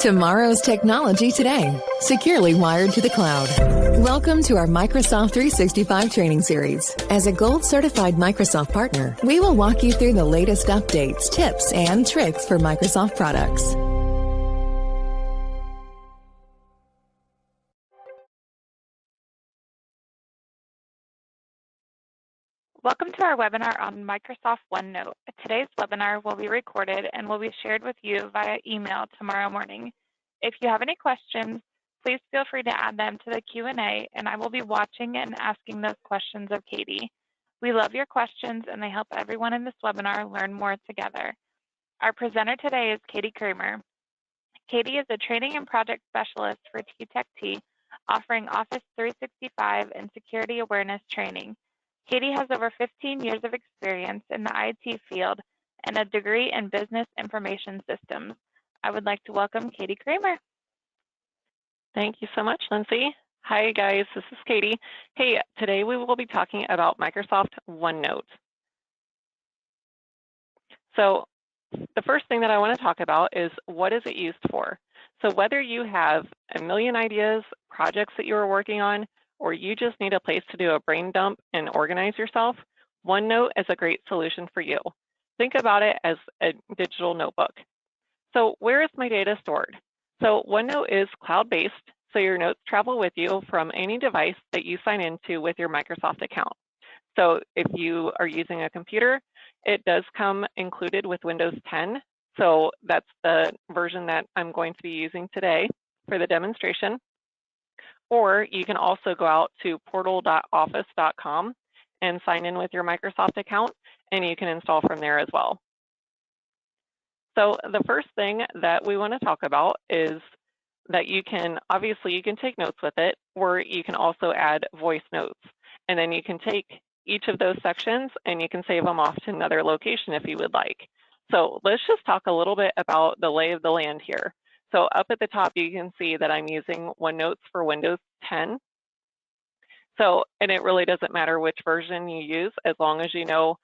Tomorrow's technology today, securely wired to the cloud. Welcome to our Microsoft 365 training series. As a gold certified Microsoft partner, we will walk you through the latest updates, tips, and tricks for Microsoft products. Welcome to our webinar on Microsoft OneNote. Today's webinar will be recorded and will be shared with you via email tomorrow morning. If you have any questions, please feel free to add them to the Q&A, and I will be watching and asking those questions of Katie. We love your questions, and they help everyone in this webinar learn more together. Our presenter today is Katie Kramer. Katie is a training and project specialist for TTEC-T, offering Office 365 and security awareness training. Katie has over 15 years of experience in the IT field and a degree in business information systems. I would like to welcome Katie Kramer. Thank you so much, Lindsay. Hi, guys. This is Katie. Hey, today we will be talking about Microsoft OneNote. So the first thing that I want to talk about is what is it used for? So whether you have a million ideas, projects that you are working on, or you just need a place to do a brain dump and organize yourself, OneNote is a great solution for you. Think about it as a digital notebook. So where is my data stored? So OneNote is cloud-based, so your notes travel with you from any device that you sign into with your Microsoft account. So if you are using a computer, it does come included with Windows 10. So that's the version that I'm going to be using today for the demonstration. Or you can also go out to portal.office.com and sign in with your Microsoft account, and you can install from there as well. So the first thing that we want to talk about is that you can take notes with it, or you can also add voice notes. And then you can take each of those sections and you can save them off to another location if you would like. So let's just talk a little bit about the lay of the land here. So up at the top, you can see that I'm using OneNote for Windows 10. So, and it really doesn't matter which version you use, as long as you know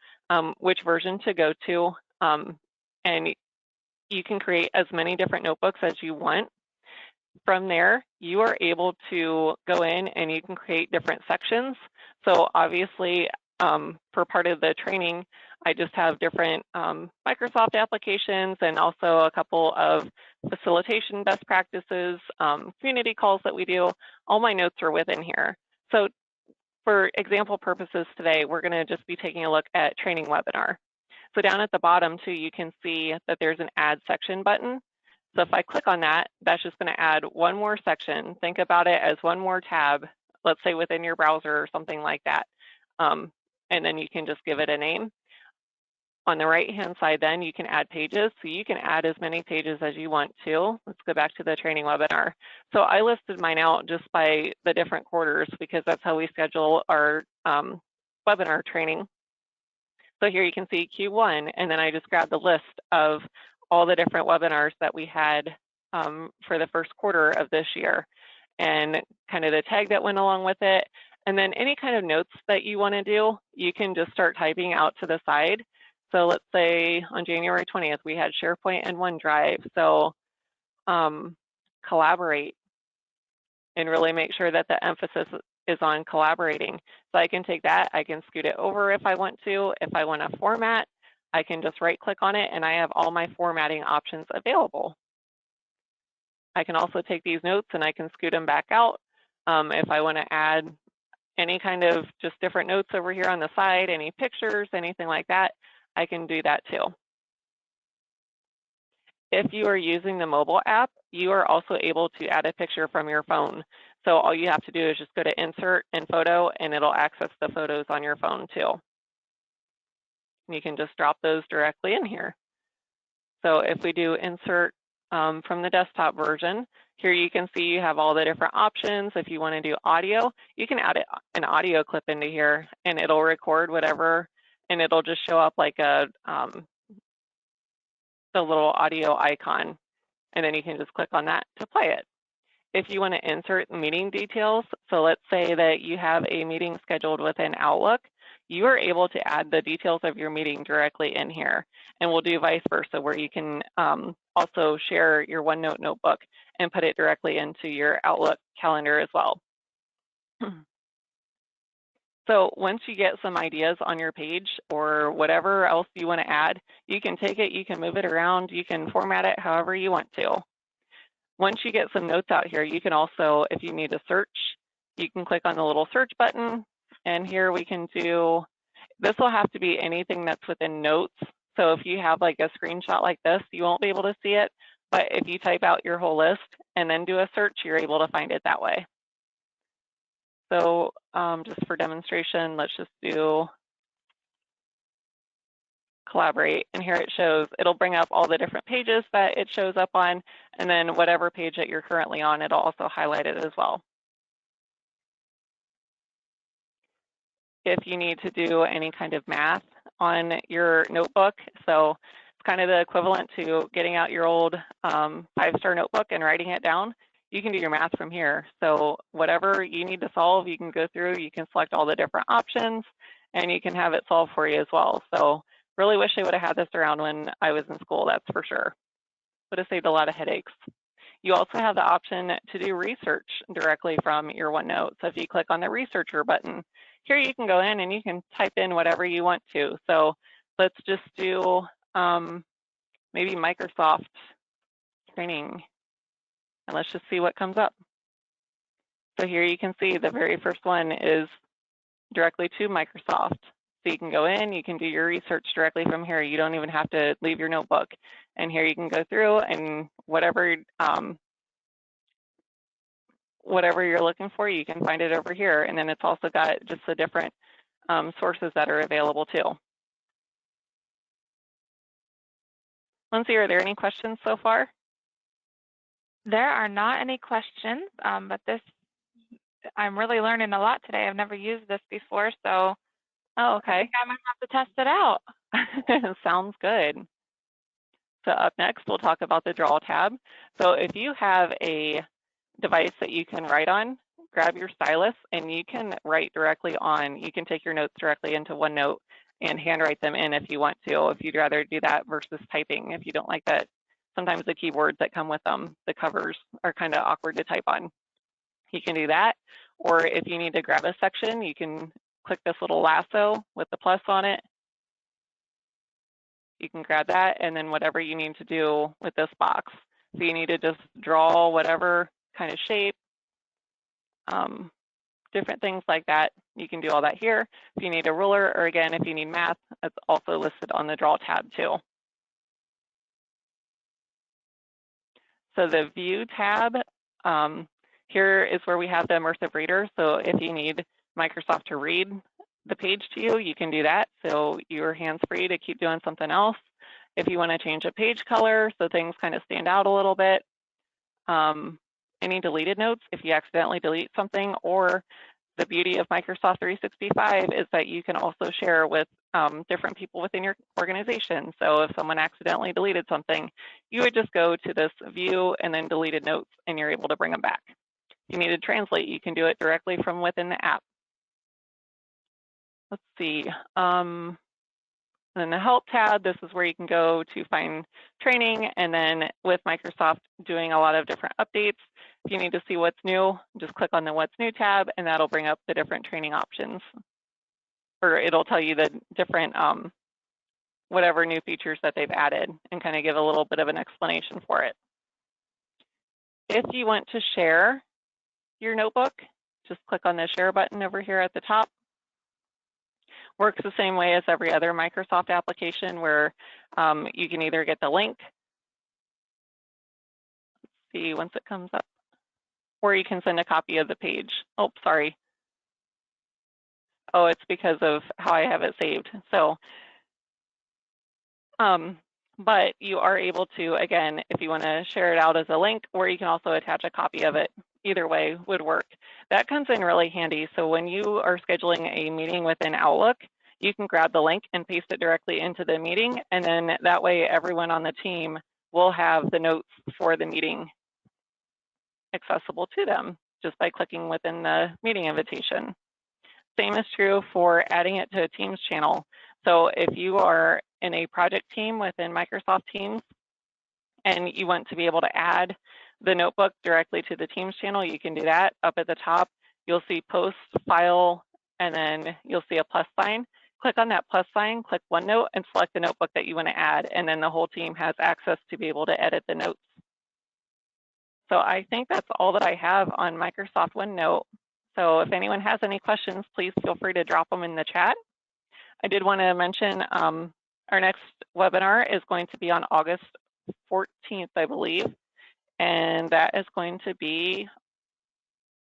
which version to go to. And you can create as many different notebooks as you want. From there, you are able to go in and you can create different sections. So obviously, for part of the training, I just have different Microsoft applications and also a couple of facilitation best practices, community calls that we do. All my notes are within here. So for example purposes today, we're going to just be taking a look at training webinar. So down at the bottom too, you can see that there's an add section button. So if I click on that, that's just going to add one more section. Think about it as one more tab, let's say within your browser or something like that. And then you can just give it a name. On the right-hand side, then you can add pages. So you can add as many pages as you want to. Let's go back to the training webinar. So I listed mine out just by the different quarters because that's how we schedule our webinar training. So here you can see Q1, and then I just grabbed the list of all the different webinars that we had for the first quarter of this year and kind of the tag that went along with it. And then any kind of notes that you want to do, you can just start typing out to the side. So let's say on January 20th, we had SharePoint and OneDrive. So collaborate and really make sure that the emphasis is on collaborating. So I can take that, I can scoot it over if I want to. If I want to format, I can just right click on it and I have all my formatting options available. I can also take these notes and I can scoot them back out. If I want to add any kind of just different notes over here on the side, any pictures, anything like that, I can do that too. If you are using the mobile app, you are also able to add a picture from your phone. So all you have to do is just go to Insert and Photo, and it'll access the photos on your phone too. You can just drop those directly in here. So if we do Insert from the desktop version, here you can see you have all the different options. If you want to do audio, you can add an audio clip into here, and it'll record whatever, and it'll just show up like a the little audio icon, and then you can just click on that to play it. If you want to insert meeting details, so let's say that you have a meeting scheduled within Outlook, you are able to add the details of your meeting directly in here. And we'll do vice versa, where you can also share your OneNote notebook and put it directly into your Outlook calendar as well. So once you get some ideas on your page or whatever else you want to add, you can take it, you can move it around, you can format it however you want to. Once you get some notes out here, you can also, if you need to search, you can click on the little search button, and here we can do, this will have to be anything that's within notes. So if you have like a screenshot like this, you won't be able to see it, but if you type out your whole list and then do a search, you're able to find it that way. So just for demonstration, let's just do collaborate, and here it shows, it'll bring up all the different pages that it shows up on, and then whatever page that you're currently on, it'll also highlight it as well. If you need to do any kind of math on your notebook, so it's kind of the equivalent to getting out your old 5-star notebook and writing it down, you can do your math from here. So whatever you need to solve, you can go through, you can select all the different options, and you can have it solved for you as well. So really wish I would have had this around when I was in school, that's for sure. Would have saved a lot of headaches. You also have the option to do research directly from your OneNote. So if you click on the researcher button, here you can go in and you can type in whatever you want to. So let's just do maybe Microsoft training, and let's just see what comes up. So here you can see the very first one is directly to Microsoft. So you can go in, you can do your research directly from here. You don't even have to leave your notebook. And here you can go through and whatever you're looking for, you can find it over here. And then it's also got just the different sources that are available too. Lindsay, are there any questions so far? There are not any questions, but I'm really learning a lot today. I've never used this before, so oh, okay. I think I might have to test it out. Sounds good. So up next, we'll talk about the Draw tab. So if you have a device that you can write on, grab your stylus and you can write directly on, you can take your notes directly into OneNote and handwrite them in if you want to, if you'd rather do that versus typing, if you don't like that. Sometimes the keyboards that come with them, the covers are kind of awkward to type on. You can do that, or if you need to grab a section, you can click this little lasso with the plus on it. You can grab that, and then whatever you need to do with this box. So you need to just draw whatever kind of shape, different things like that. You can do all that here. If you need a ruler, or again, if you need math, it's also listed on the Draw tab too. So the View tab, here is where we have the Immersive Reader. So if you need Microsoft to read the page to you, you can do that. So your hands free to keep doing something else. If you want to change a page color so things kind of stand out a little bit. Any deleted notes, if you accidentally delete something, or the beauty of Microsoft 365 is that you can also share with different people within your organization. So if someone accidentally deleted something, you would just go to this view and then deleted notes, and you're able to bring them back. If you need to translate, you can do it directly from within the app. Let's see. And then the Help tab, this is where you can go to find training, and then with Microsoft doing a lot of different updates, if you need to see what's new, just click on the What's New tab, and that'll bring up the different training options. Or it'll tell you the different, whatever new features that they've added, and kind of give a little bit of an explanation for it. If you want to share your notebook, just click on the share button over here at the top. Works the same way as every other Microsoft application, where you can either get the link, let's see once it comes up, or you can send a copy of the page. Oh, sorry. Oh, it's because of how I have it saved. So, but you are able to, again, if you want to share it out as a link, or you can also attach a copy of it. Either way would work. That comes in really handy. So when you are scheduling a meeting within Outlook, you can grab the link and paste it directly into the meeting. And then that way everyone on the team will have the notes for the meeting accessible to them just by clicking within the meeting invitation. Same is true for adding it to a Teams channel. So if you are in a project team within Microsoft Teams and you want to be able to add the notebook directly to the Teams channel, you can do that. Up at the top, you'll see Post, File, and then you'll see a plus sign. Click on that plus sign, click OneNote, and select the notebook that you want to add, and then the whole team has access to be able to edit the notes. So I think that's all that I have on Microsoft OneNote. So if anyone has any questions, please feel free to drop them in the chat. I did want to mention our next webinar is going to be on August 14th, I believe, and that is going to be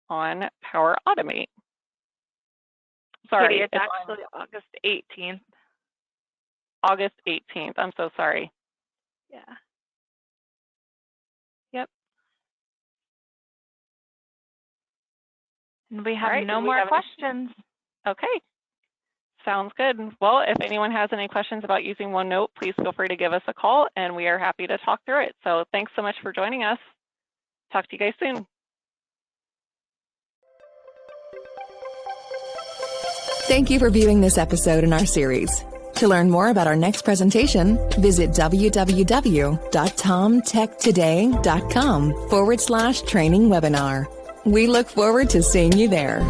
on Power Automate. Sorry, Katie, it's actually August 18th. August 18th, I'm so sorry. Yeah. Yep. And we have no more questions. Okay. Sounds good. Well, if anyone has any questions about using OneNote, please feel free to give us a call, and we are happy to talk through it. So thanks so much for joining us. Talk to you guys soon. Thank you for viewing this episode in our series. To learn more about our next presentation, visit www.tomtechtoday.com/training webinar. We look forward to seeing you there.